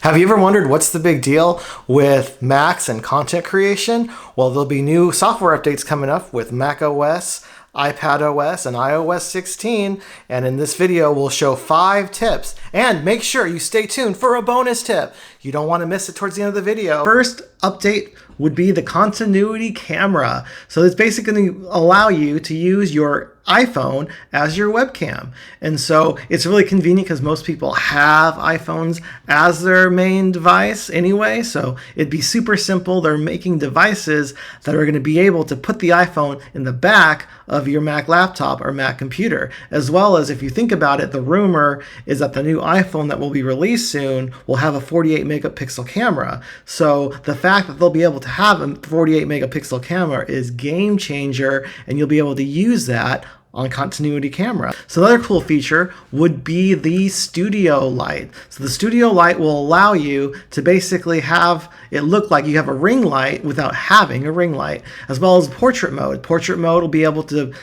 Have you ever wondered what's the big deal with Macs and content creation? Well, there'll be new software updates coming up with Macosx, iPadOS, and iOS 16. And in this video, we'll show 5 tips. And make sure you stay tuned for a bonus tip. You don't want to miss it towards the end of the video. First update would be the continuity camera. So it's basically going to allow you to use your iPhone as your webcam. And so it's really convenient because most people have iPhones as their main device anyway. So it'd be super simple. They're making devices that are going to be able to put the iPhone in the back of your Mac laptop or Mac computer. As well as, if you think about it, the rumor is that the new iPhone that will be released soon will have a 48 megapixel camera. So the fact that they'll be able to have a 48 megapixel camera is game changer, and you'll be able to use that on continuity camera. So another cool feature would be the studio light. So the studio light will allow you to basically have it look like you have a ring light without having a ring light, as well as portrait mode. Portrait mode will be able to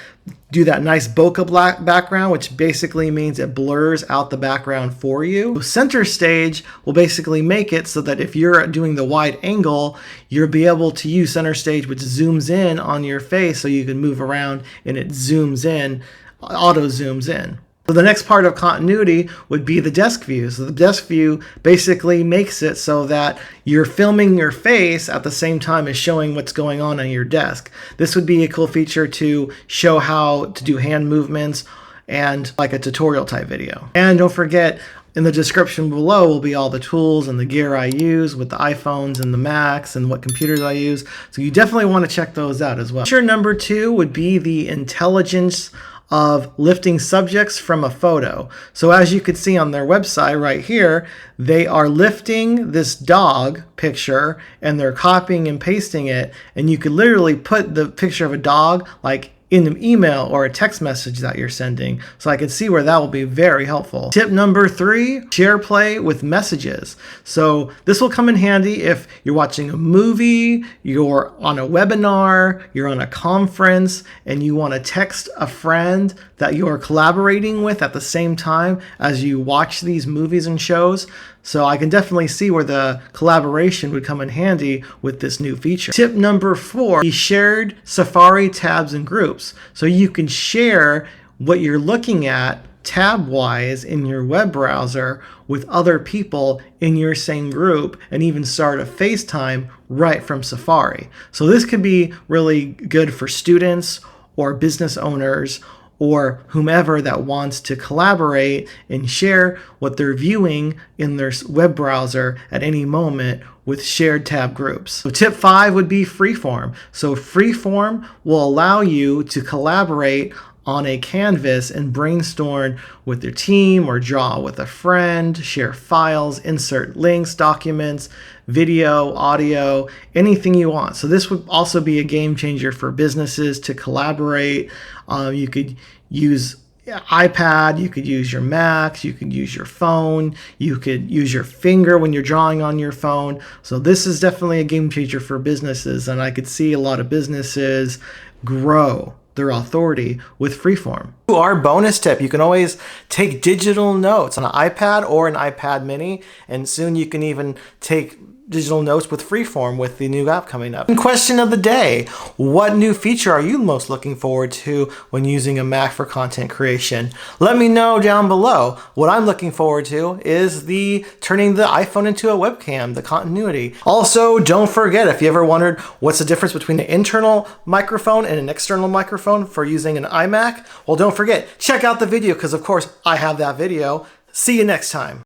do that nice bokeh background, which basically means it blurs out the background for you. Center stage will basically make it so that if you're doing the wide angle, you'll be able to use center stage, which zooms in on your face so you can move around and it zooms in, auto zooms in. So the next part of continuity would be the desk view. So the desk view basically makes it so that you're filming your face at the same time as showing what's going on your desk. This would be a cool feature to show how to do hand movements and like a tutorial type video. And don't forget, in the description below will be all the tools and the gear I use with the iPhones and the Macs and what computers I use. So you definitely want to check those out as well. Feature number 2 would be the intelligence of lifting subjects from a photo. So as you could see on their website right here, they are lifting this dog picture and they're copying and pasting it, and you could literally put the picture of a dog like in an email or a text message that you're sending. So I can see where that will be very helpful. Tip number 3, share play with messages. So this will come in handy if you're watching a movie, you're on a webinar, you're on a conference, and you want to text a friend that you are collaborating with at the same time as you watch these movies and shows. So I can definitely see where the collaboration would come in handy with this new feature. Tip number 4, the shared Safari tabs and groups. So you can share what you're looking at tab-wise in your web browser with other people in your same group, and even start a FaceTime right from Safari. So this could be really good for students or business owners or whomever that wants to collaborate and share what they're viewing in their web browser at any moment with shared tab groups. So tip 5 would be Freeform. So Freeform will allow you to collaborate on a canvas and brainstorm with your team or draw with a friend, share files, insert links, documents, video, audio, anything you want. So this would also be a game changer for businesses to collaborate. You could use iPad, you could use your Mac, you could use your phone, you could use your finger when you're drawing on your phone. So this is definitely a game changer for businesses, and I could see a lot of businesses grow their authority with Freeform. Our bonus tip, you can always take digital notes on an iPad or an iPad mini, and soon you can even take digital notes with Freeform with the new app coming up. Question of the day: what new feature are you most looking forward to when using a Mac for content creation? Let me know down below. What I'm looking forward to is the turning the iPhone into a webcam, the continuity. Also, don't forget, if you ever wondered what's the difference between an internal microphone and an external microphone for using an iMac, well, don't forget, check out the video, because of course I have that video. See you next time.